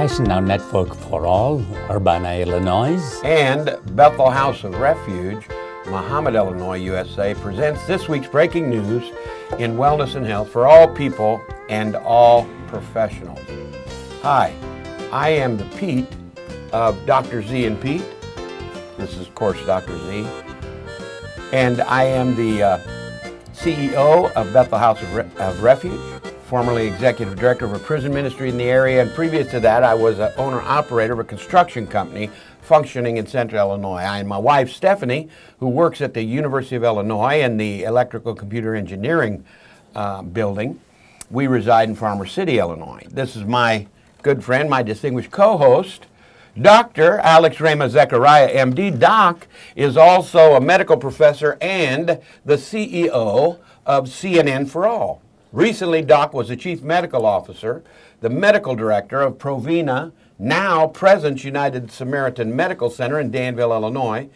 Compassion Now Network for All, Urbana, Illinois, and Bethel House of Refuge, Muhammad, Illinois, USA, presents this week's breaking news in wellness and health for all people and all professionals. Hi, I am the Pete of Dr. Z and Pete. This is, of course, Dr. Z. And I am the CEO of Bethel House of Refuge, formerly executive director of a prison ministry in the area, and previous to that I was an owner-operator of a construction company functioning in central Illinois. I and my wife Stephanie, who works at the University of Illinois in the electrical computer engineering building, we reside in Farmer City, Illinois. This is my good friend, my distinguished co-host, Dr. Alex Rama Zechariah, MD. Doc is also a medical professor and the CEO of CNN4All. Recently, Doc was the Chief Medical Officer, the Medical Director of Provena, now Presence United Samaritan Medical Center in Danville, Illinois,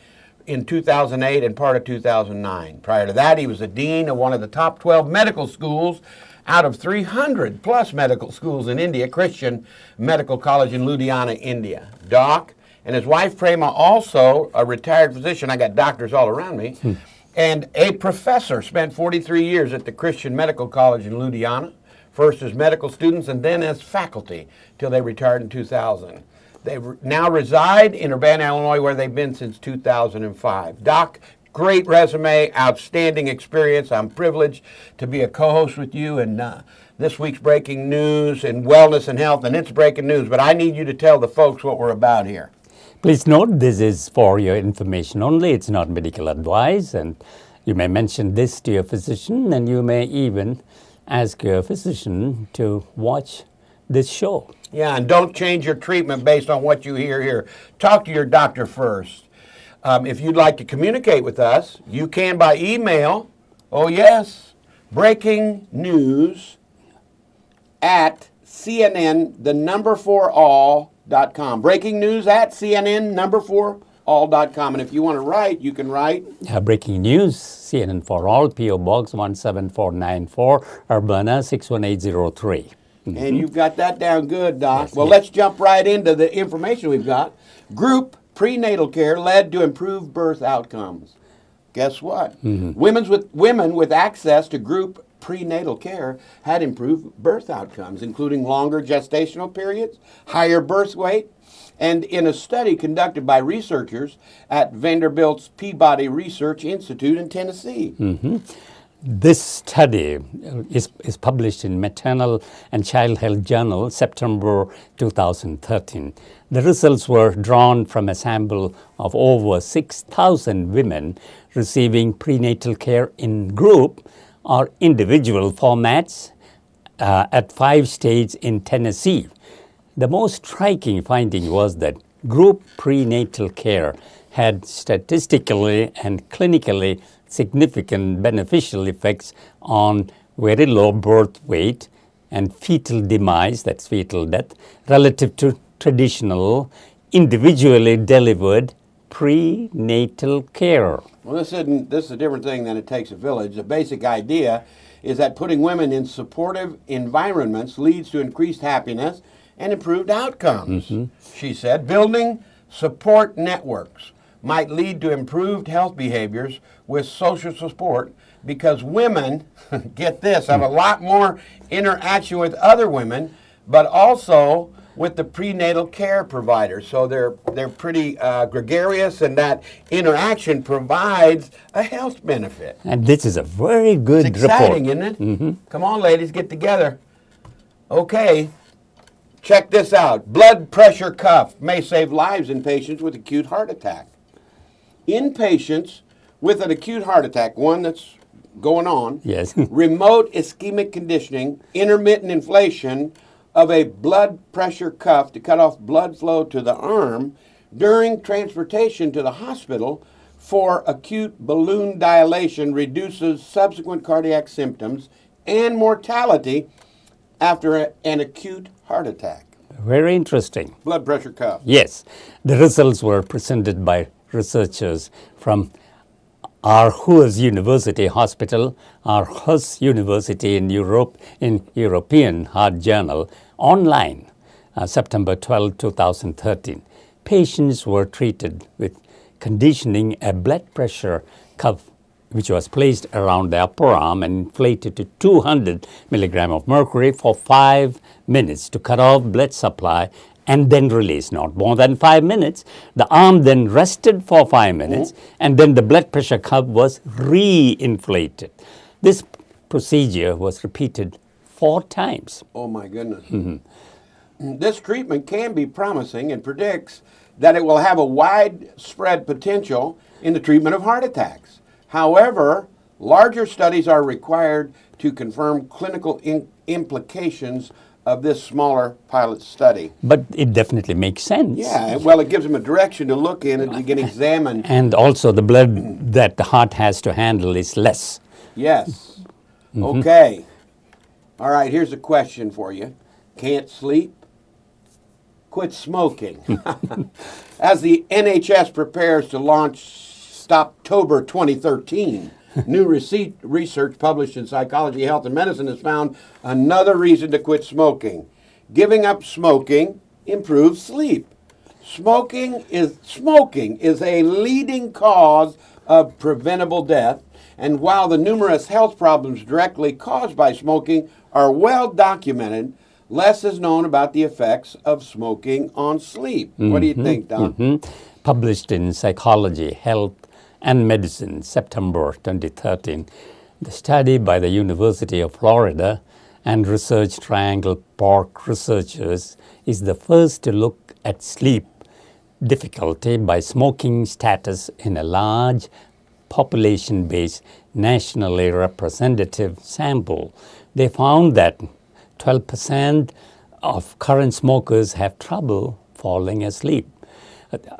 in 2008 and part of 2009. Prior to that, he was the Dean of one of the top 12 medical schools out of 300 plus medical schools in India, Christian Medical College in Ludhiana, India. Doc and his wife Prema, also a retired physician. I got doctors all around me. And a professor, spent 43 years at the Christian Medical College in Ludhiana, first as medical students and then as faculty, till they retired in 2000. They now reside in Urbana, Illinois, where they've been since 2005. Doc, great resume, outstanding experience. I'm privileged to be a co-host with you in this week's breaking news in wellness and health, and it's breaking news, but I need you to tell the folks what we're about here. Please note this is for your information only. It's not medical advice, and you may mention this to your physician, and you may even ask your physician to watch this show. Yeah, and don't change your treatment based on what you hear here. Talk to your doctor first. If you'd like to communicate with us, you can by email. Oh yes, breaking news at CNN4All.com. Breaking news at CNN4All.com. And if you want to write, you can write. Breaking news, CNN4All, P.O. Box 17494, Urbana 61803. And you've got that down good, Doc. Yes, well, yes. Let's jump right into the information we've got. Group prenatal care led to improved birth outcomes. Guess what? Women with access to group prenatal care had improved birth outcomes, including longer gestational periods, higher birth weight, and in a study conducted by researchers at Vanderbilt's Peabody Research Institute in Tennessee. This study is published in Maternal and Child Health Journal, September 2013. The results were drawn from a sample of over 6,000 women receiving prenatal care in group or individual formats at 5 states in Tennessee. The most striking finding was that group prenatal care had statistically and clinically significant beneficial effects on very low birth weight and fetal demise, that's fetal death, relative to traditional individually delivered prenatal care. Well, this is a different thing than it takes a village. The basic idea is that putting women in supportive environments leads to increased happiness and improved outcomes. She said, building support networks might lead to improved health behaviors with social support because women, get this, have a lot more interaction with other women, but also with the prenatal care providers. So they're pretty gregarious, and that interaction provides a health benefit. And this is a very good It's exciting, report. isn't it? Come on, ladies, get together. Okay, check this out. Blood pressure cuff may save lives in patients with acute heart attack. In patients with an acute heart attack, one that's going on, Yes. remote ischemic conditioning, intermittent inflation of a blood pressure cuff to cut off blood flow to the arm during transportation to the hospital for acute balloon dilation reduces subsequent cardiac symptoms and mortality after an acute heart attack. Very interesting. Blood pressure cuff. Yes. The results were presented by researchers from Aarhus University Hospital, Aarhus University in Europe, in European Heart Journal, online. September 12, 2013. Patients were treated with conditioning a blood pressure cuff which was placed around the upper arm and inflated to 200 milligram of mercury for 5 minutes to cut off blood supply and then release, not more than 5 minutes. The arm then rested for 5 minutes and then the blood pressure cuff was re-inflated. This procedure was repeated 4 times. Oh my goodness. This treatment can be promising and predicts that it will have a widespread potential in the treatment of heart attacks. However, larger studies are required to confirm clinical implications of this smaller pilot study. But it definitely makes sense. Yeah, well, it gives them a direction to look in and to get examined. And also the blood that the heart has to handle is less. Yes. Okay. All right, here's a question for you. Can't sleep? Quit smoking. As the NHS prepares to launch Stoptober 2013, new research published in Psychology, Health, and Medicine has found another reason to quit smoking. Giving up smoking improves sleep. Smoking is a leading cause of preventable death, and while the numerous health problems directly caused by smoking are well documented, less is known about the effects of smoking on sleep. What do you think, Don? Published in Psychology, Health, and Medicine, September 2013. The study by the University of Florida and Research Triangle Park researchers is the first to look at sleep difficulty by smoking status in a large population-based, nationally representative sample. They found that 12% of current smokers have trouble falling asleep.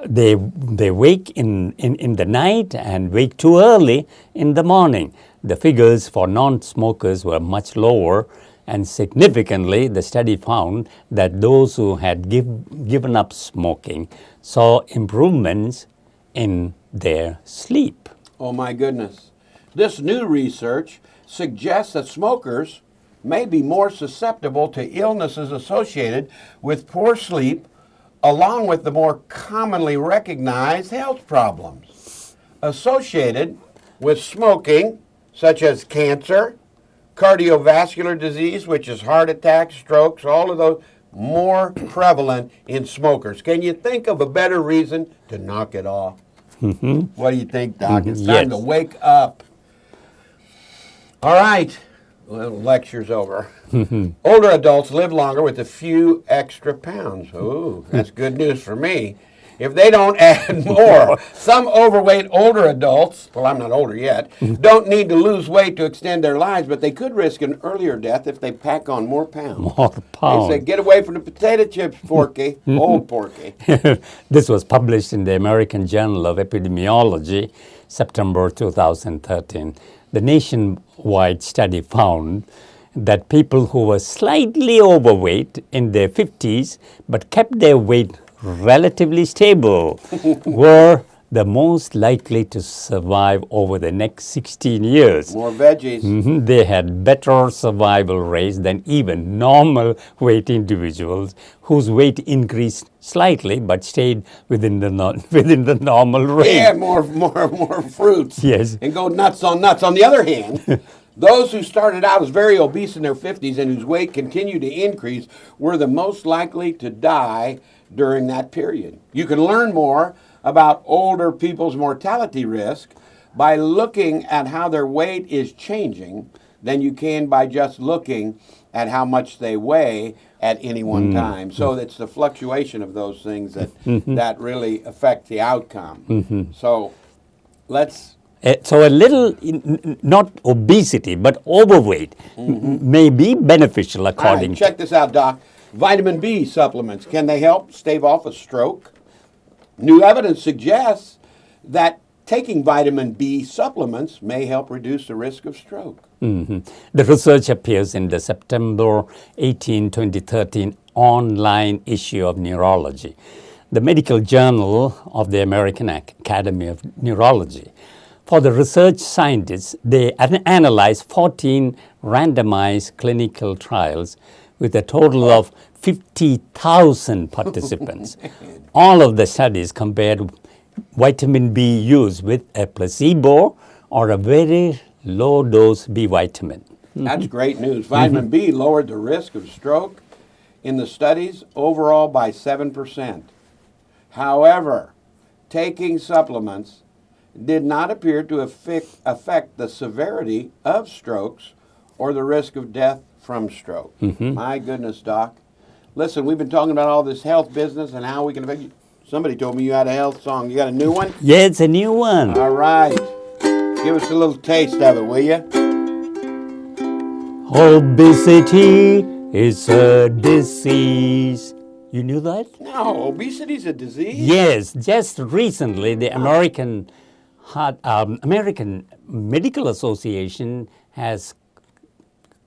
They wake in the night and wake too early in the morning. The figures for non-smokers were much lower, and significantly the study found that those who had given up smoking saw improvements in their sleep. Oh my goodness. This new research suggests that smokers may be more susceptible to illnesses associated with poor sleep, along with the more commonly recognized health problems associated with smoking, such as cancer, cardiovascular disease, which is heart attacks, strokes, all of those, more prevalent in smokers. Can you think of a better reason to knock it off? What do you think, Doc? It's time to wake up. All right. Well, lecture's over. Older adults live longer with a few extra pounds. Ooh, that's good news for me. If they don't add more, some overweight older adults, well, I'm not older yet, don't need to lose weight to extend their lives, but they could risk an earlier death if they pack on more pounds. More pounds. They say, get away from the potato chips, Porky, old Porky. This was published in the American Journal of Epidemiology, September 2013. The nationwide study found that people who were slightly overweight in their 50s but kept their weight relatively stable were the most likely to survive over the next 16 years. More veggies. They had better survival rates than even normal weight individuals whose weight increased slightly but stayed within the normal range. Yeah, more fruits. Yes. And go nuts on nuts. On the other hand, those who started out as very obese in their 50s and whose weight continued to increase were the most likely to die during that period. You can learn more about older people's mortality risk by looking at how their weight is changing than you can by just looking at how much they weigh at any one time. So it's the fluctuation of those things that really affect the outcome. So let's... So a little, not obesity, but overweight may be beneficial according to... Check this out, Doc. Vitamin B supplements, can they help stave off a stroke? New evidence suggests that taking vitamin B supplements may help reduce the risk of stroke. The research appears in the September 18, 2013 online issue of Neurology, the medical journal of the American Academy of Neurology. For the research scientists, they analyzed 14 randomized clinical trials with a total of 50,000 participants. All of the studies compared vitamin B use with a placebo or a very low dose B vitamin. That's great news. Vitamin B lowered the risk of stroke in the studies overall by 7%. However, taking supplements did not appear to affect the severity of strokes or the risk of death from stroke. My goodness, Doc. Listen, we've been talking about all this health business and how we can affect you. Somebody told me you had a health song. You got a new one? Yeah, it's a new one. All right. Give us a little taste of it, will you? Obesity is a disease. You knew that? No, obesity is a disease? Yes, just recently the American Medical Association has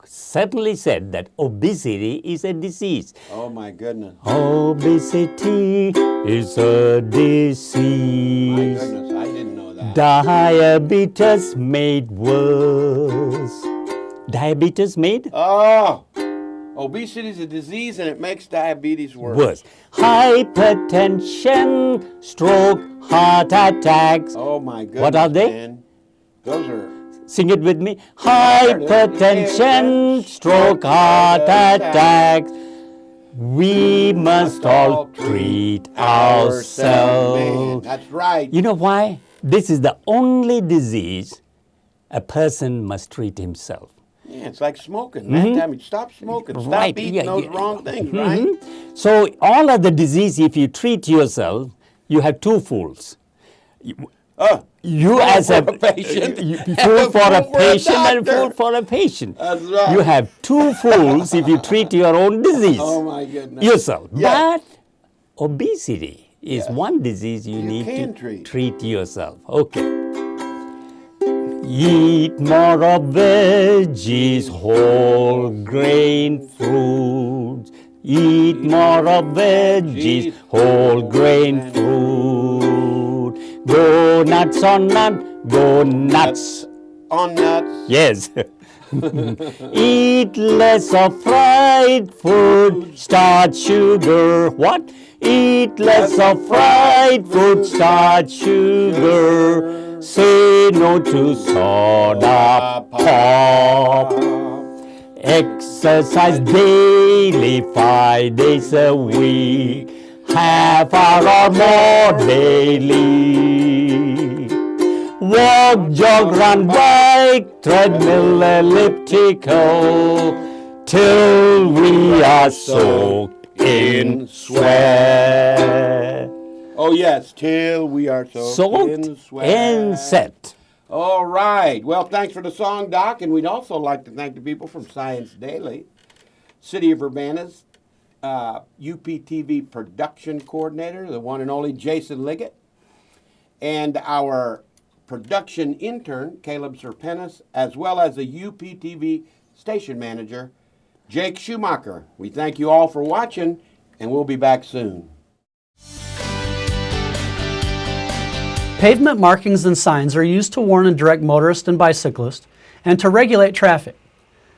certainly said that obesity is a disease. Oh my goodness. Obesity is a disease. My goodness, I didn't know that. Diabetes made worse. Diabetes made Oh, obesity is a disease and it makes diabetes worse. worse. Hypertension, stroke, heart attacks. Oh my goodness. What are they? Man. Those are Sing it with me. Hypertension, stroke, heart attacks. We must all treat Man, ourselves. that's right. You know why? This is the only disease a person must treat himself. Yeah, it's like smoking. Man, Damn it, stop smoking. Stop Right, eating yeah, those yeah. wrong things, right? So all other disease, if you treat yourself, you have two fools. You as for a a patient you- and fool a for a fool for a patient and a doctor. fool for a patient. That's right. You have two fools if you treat your own disease. Oh my goodness. Yourself. Yeah. But obesity is one disease you need can to treat. yourself. Okay. Eat more of veggies, whole grain fruits. Eat more of veggies, whole grain fruit. Go nuts on nuts, go nuts. On nuts. Yes. Eat less of fried food, starch, sugar. What? Eat less of fried food, starch, sugar. Say no to soda pop. Exercise daily, 5 days a week. Half hour or more daily. Walk, jog, run, bike, treadmill, elliptical, till we are soaked in sweat. Oh yes, till we are soaked in Soaked sweat. and set. All right. Well, thanks for the song, Doc, and we'd also like to thank the people from Science Daily, City of Urbana's UPTV production coordinator, the one and only Jason Liggett, and our production intern, Caleb Serpenis, as well as the UPTV station manager, Jake Schumacher. We thank you all for watching, and we'll be back soon. Pavement markings and signs are used to warn and direct motorists and bicyclists and to regulate traffic.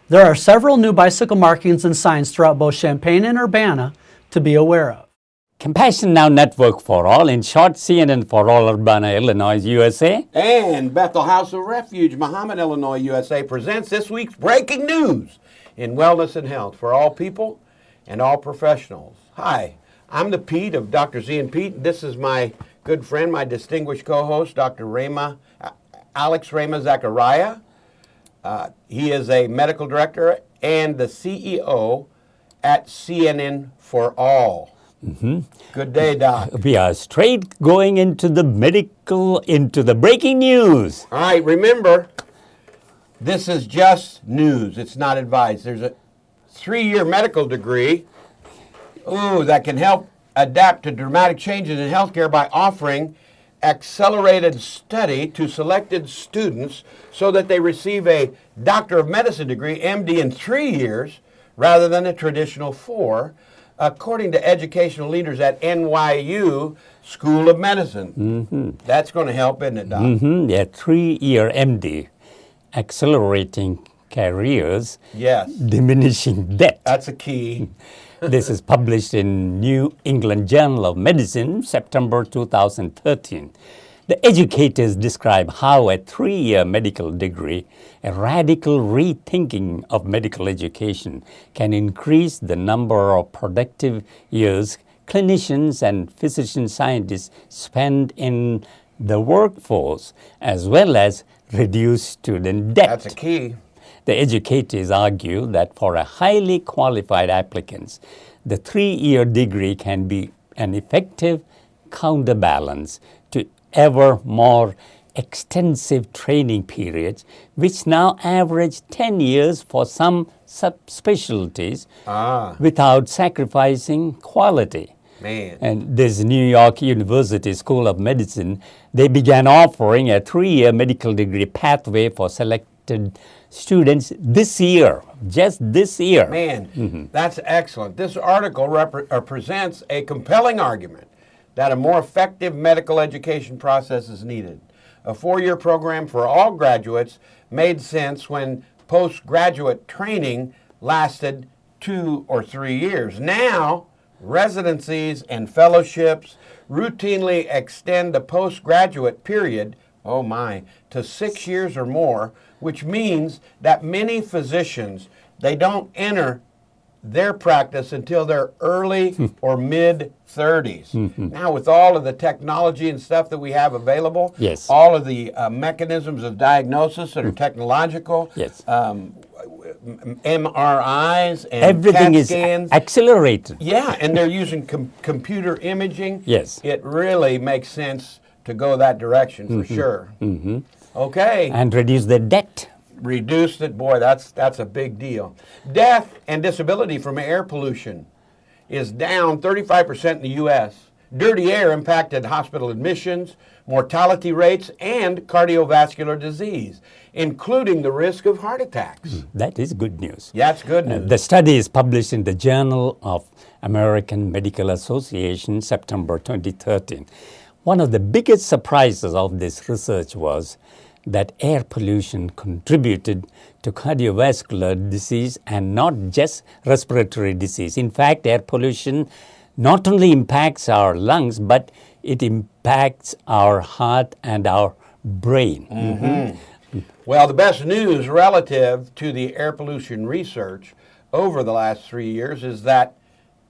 There are several new bicycle markings and signs throughout both Champaign and Urbana to be aware of. Compassion Now Network for All, in short, CNN4All, Urbana, Illinois, USA. And Bethel House of Refuge, Muhammad, Illinois, USA presents this week's breaking news in wellness and health for all people and all professionals. Hi, I'm the Pete of Dr. Z and Pete. This is my good friend, my distinguished co-host, Dr. Alex Rama Zachariah. He is a medical director and the CEO at CNN4All. Good day, Doc. We are straight going into the breaking news. All right, remember, this is just news. It's not advice. There's a 3-year medical degree that can help adapt to dramatic changes in healthcare by offering accelerated study to selected students so that they receive a Doctor of Medicine degree, MD, in 3 years rather than a traditional 4, according to educational leaders at NYU School of Medicine. That's going to help, isn't it, Doc? Yeah, 3-year MD, accelerating careers, Yes. diminishing debt. That's a key. This is published in New England Journal of Medicine, September 2013. The educators describe how a 3-year medical degree, a radical rethinking of medical education, can increase the number of productive years clinicians and physician scientists spend in the workforce, as well as reduce student debt. That's a key. The educators argue that for a highly qualified applicants, the 3-year degree can be an effective counterbalance to ever more extensive training periods, which now average 10 years for some subspecialties without sacrificing quality. Man. And this New York University School of Medicine, they began offering a 3-year medical degree pathway for selected students this year, just this year. Man, that's excellent. This article presents a compelling argument that a more effective medical education process is needed. A 4-year program for all graduates made sense when postgraduate training lasted 2 or 3 years. Now, residencies and fellowships routinely extend the postgraduate period, oh my, to 6 years or more, which means that many physicians, they don't enter their practice until their early or mid-30s. Now, with all of the technology and stuff that we have available, Yes. all of the mechanisms of diagnosis that are technological, Yes. MRIs and Everything CAT is scans. accelerated. Yeah, and they're using computer imaging. Yes. It really makes sense to go that direction for sure. Okay. And reduce the debt. Reduced it, boy, that's a big deal. Death and disability from air pollution is down 35% in the U.S. Dirty air impacted hospital admissions, mortality rates, and cardiovascular disease, including the risk of heart attacks. That is good news. Yeah, that's good news. The study is published in the Journal of American Medical Association, September 2013. One of the biggest surprises of this research was that air pollution contributed to cardiovascular disease and not just respiratory disease. In fact, air pollution not only impacts our lungs, but it impacts our heart and our brain. Well, the best news relative to the air pollution research over the last 3 years is that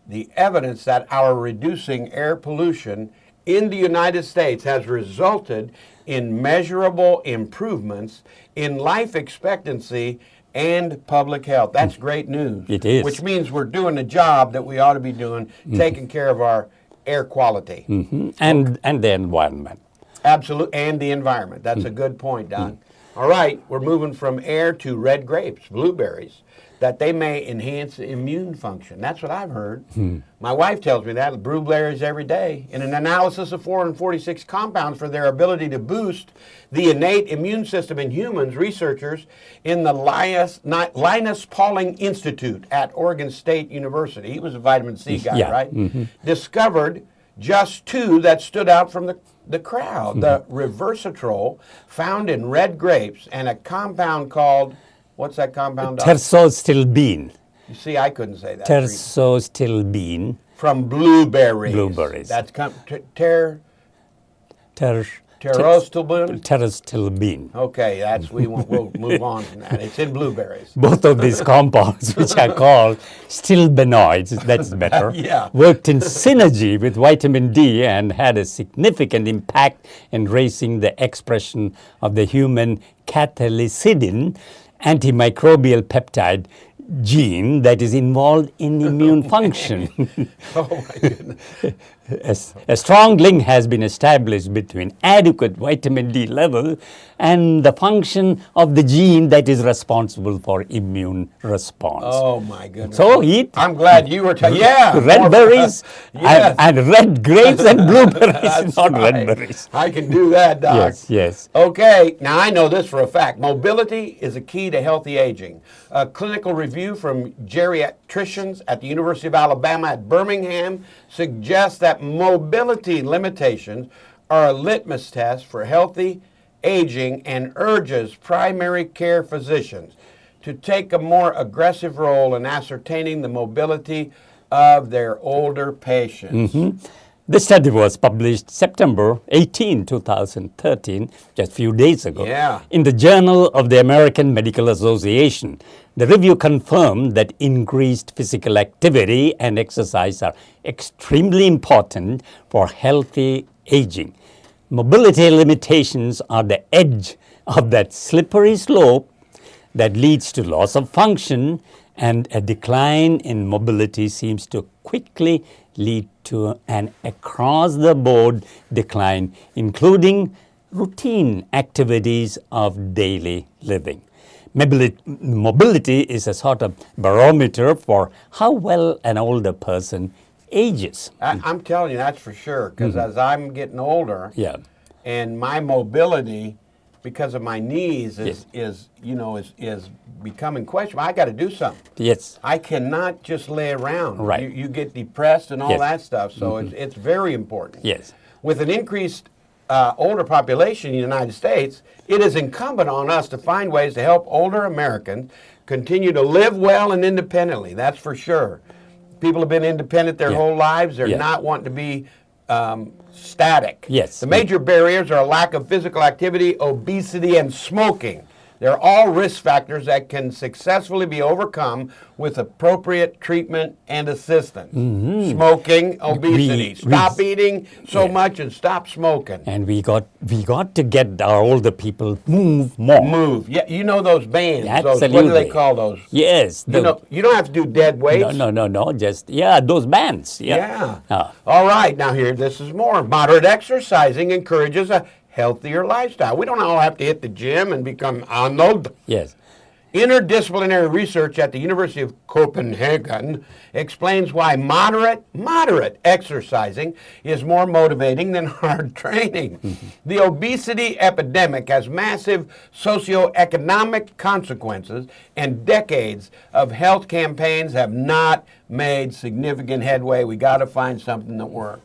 the evidence that our reducing air pollution in the United States has resulted in measurable improvements in life expectancy and public health. That's great news. It is. Which means we're doing the job that we ought to be doing, taking care of our air quality. And the environment. Absolutely, and the environment. That's a good point, Don. All right, we're moving from air to red grapes, blueberries, that they may enhance immune function. That's what I've heard. My wife tells me that, blueberries every day. In an analysis of 446 compounds for their ability to boost the innate immune system in humans, researchers in the Linus Pauling Institute at Oregon State University, he was a vitamin C guy, right? Discovered just 2 that stood out from the crowd. The resveratrol found in red grapes and a compound called, what's that compound? Tersostilbene. You see, I couldn't say that. Tersostilbene. From blueberries. Blueberries. That's Terostilbene. Okay, we'll move on from that. It's in blueberries. Both of these compounds, which are called stilbenoids, that's better, Yeah. worked in synergy with vitamin D and had a significant impact in raising the expression of the human cathelicidin antimicrobial peptide gene that is involved in immune function. Oh, my goodness. A strong link has been established between adequate vitamin D level and the function of the gene that is responsible for immune response. Oh, my goodness. So eat I'm glad you were telling. Yeah. red berries Yes. and red grapes and blueberries, That's not right. red berries. I can do that, Doc. Yes, yes. Okay, now I know this for a fact. Mobility is a key to healthy aging. A clinical review from geriatricians at the University of Alabama at Birmingham suggests that mobility limitations are a litmus test for healthy aging and urges primary care physicians to take a more aggressive role in ascertaining the mobility of their older patients. The study was published September 18, 2013, just a few days ago, Yeah. in the Journal of the American Medical Association. The review confirmed that increased physical activity and exercise are extremely important for healthy aging. Mobility limitations are the edge of that slippery slope that leads to loss of function, and a decline in mobility seems to quickly lead to an across-the-board decline, including routine activities of daily living. Mobility is a sort of barometer for how well an older person ages. I'm telling you, that's for sure, because as I'm getting older, Yeah. and my mobility, because of my knees, Yes. is becoming questionable. I got to do something. Yes. I cannot just lay around. Right. You get depressed and all Yes. that stuff. So it's very important. Yes. With an increased older population in the United States, it is incumbent on us to find ways to help older Americans continue to live well and independently. That's for sure. People have been independent their Yeah. whole lives. They're Yeah. not wanting to be static. Yes. The major barriers are a lack of physical activity, obesity, and smoking. They're all risk factors that can successfully be overcome with appropriate treatment and assistance. Smoking, obesity. Stop eating so much and stop smoking. And we got to get our older people move more. Move. Yeah, you know those bands. Those, Absolutely. what do they call those? Yes. You don't have to do dead weights. No. Just, those bands. Yeah. Ah. All right. Now here, this is more. Moderate exercising encourages a healthier lifestyle. We don't all have to hit the gym and become Arnold. Yes. Interdisciplinary research at the University of Copenhagen explains why moderate exercising is more motivating than hard training. The obesity epidemic has massive socioeconomic consequences, and decades of health campaigns have not made significant headway. We got to find something that works.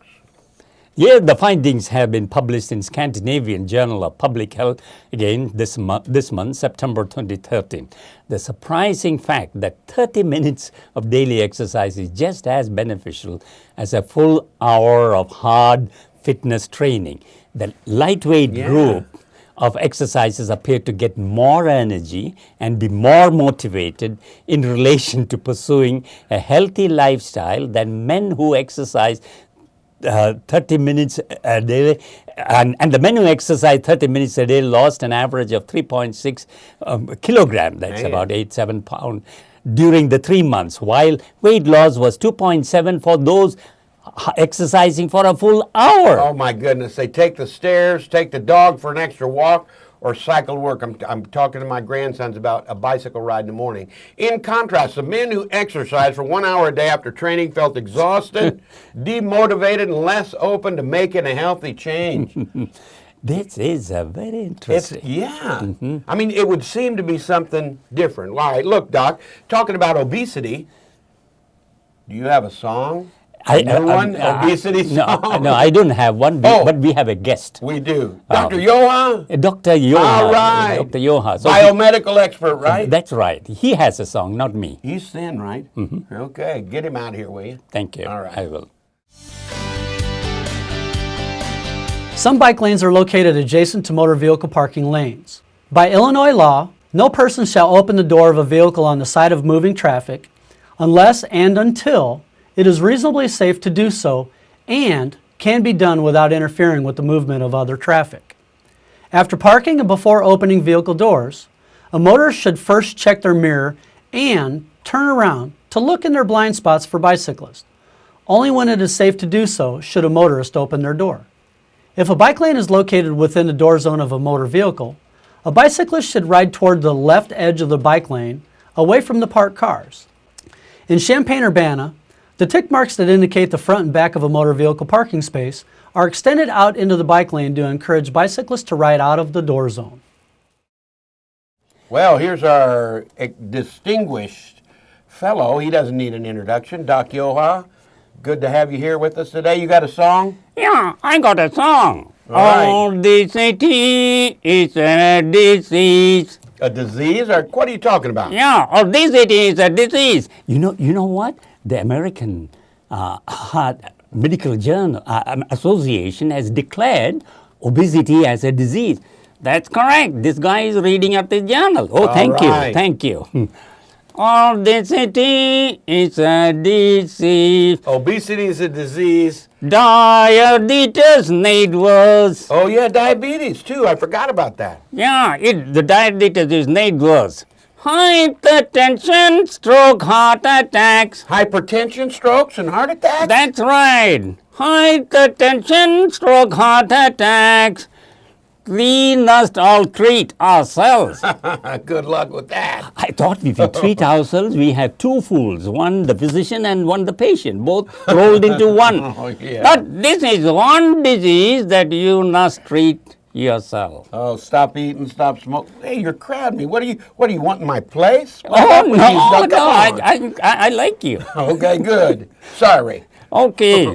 Yeah, the findings have been published in Scandinavian Journal of Public Health, again this month, September 2013. The surprising fact that 30 minutes of daily exercise is just as beneficial as a full hour of hard fitness training. The lightweight group of exercises appear to get more energy and be more motivated in relation to pursuing a healthy lifestyle than men who exercise 30 minutes a day, and the men who exercise 30 minutes a day lost an average of 3.6 kilogram, that's about 8-7 pounds, during the 3 months, while weight loss was 2.7 for those exercising for a full hour. Oh my goodness, they take the stairs, take the dog for an extra walk, or cycle to work. I'm talking to my grandsons about a bicycle ride in the morning. In contrast, the men who exercised for 1 hour a day after training felt exhausted, demotivated, and less open to making a healthy change. This is a very interesting. I mean, it would seem to be something different. All right, look, Doc, talking about obesity, do you have a song? Obesity song? No, I don't have one, but we have a guest. We do. Dr. Joha? Dr. Joha. All right. Dr. Joha. So biomedical expert, right? That's right. He has a song, not me. He's thin, right? Okay, get him out here, will you? Thank you. All right. I will. Some bike lanes are located adjacent to motor vehicle parking lanes. By Illinois law, no person shall open the door of a vehicle on the side of moving traffic unless and until it is reasonably safe to do so and can be done without interfering with the movement of other traffic. After parking and before opening vehicle doors, a motorist should first check their mirror and turn around to look in their blind spots for bicyclists. Only when it is safe to do so should a motorist open their door. If a bike lane is located within the door zone of a motor vehicle, a bicyclist should ride toward the left edge of the bike lane, away from the parked cars. In Champaign-Urbana, the tick marks that indicate the front and back of a motor vehicle parking space are extended out into the bike lane to encourage bicyclists to ride out of the door zone. Well, here's our distinguished fellow. He doesn't need an introduction. Doc Joha, good to have you here with us today. You got a song? Yeah, I got a song. All right. Obesity is a disease. A disease? Or what are you talking about? Yeah, obesity is a disease. You know what? The American Heart Medical Journal Association has declared obesity as a disease. That's correct. This guy is reading up the journal. Oh, thank you. Obesity is a disease. Obesity is a disease. Diabetes made worse. Oh, yeah, diabetes, too. I forgot about that. Yeah, the diabetes is made worse. Hypertension, stroke, heart attacks. Hypertension, strokes, and heart attacks? That's right. Hypertension, stroke, heart attacks. We must all treat ourselves. Good luck with that. I thought if we treat ourselves, we have two fools, one the physician and one the patient, both rolled into one. Oh, yeah. But this is one disease that you must treat yourself. Oh, stop eating, stop smoking. Hey, you're crowding me. What do you want in my place? Oh, no, I like you. Okay, good. Sorry. Okay.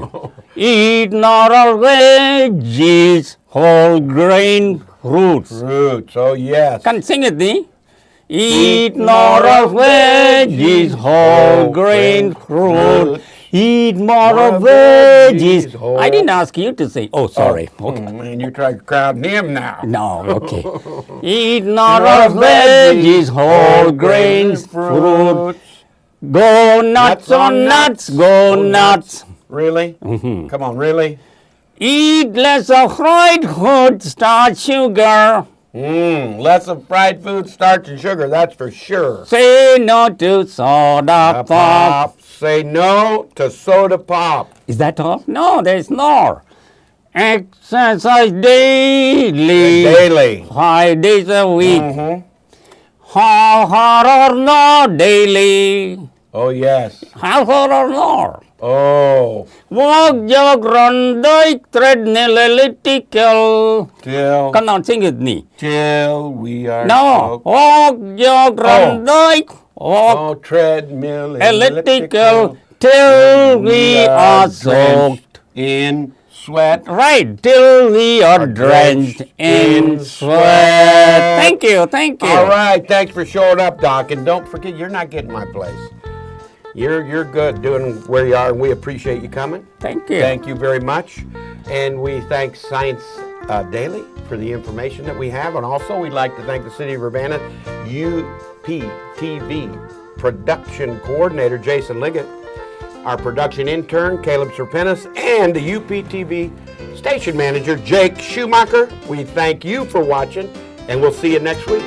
Eat not all veggies, whole grain fruits. Fruits, oh yes. Can sing it, Dee? Eat not of veggies, whole grain fruit. Eat more of veggies. I didn't ask you to say. Oh, sorry. Okay. Man, you're trying to crowd him now. No, okay. Eat not of veggies, whole grains, fruit. Go nuts on nuts, go nuts. Really? Mm-hmm. Come on, really? Eat less of fried food, starch, sugar. Less of fried food, starch, and sugar, that's for sure. Say no to soda pop. Say no to soda pop. Is that all? No, there's more. Exercise daily. Daily. 5 days a week. Mm-hmm. Half hour or more daily. Oh, yes. Half hour or more. Oh. Walk, jog, run, bike, treadmill, elliptical. Till. Come on, sing with me. Till we are. No. Walk, jog, run, bike. Walk. Oh, treadmill, elliptical. Till we are soaked in sweat. Right, till we are drenched in sweat. Thank you. All right, thanks for showing up, Doc. And don't forget, you're not getting my place. You're good doing where you are, and we appreciate you coming. Thank you. Thank you very much. And we thank Science Daily for the information that we have. And also, we'd like to thank the City of Urbana UPTV Production Coordinator, Jason Liggett, our production intern, Caleb Serpentis, and the UPTV Station Manager, Jake Schumacher. We thank you for watching, and we'll see you next week.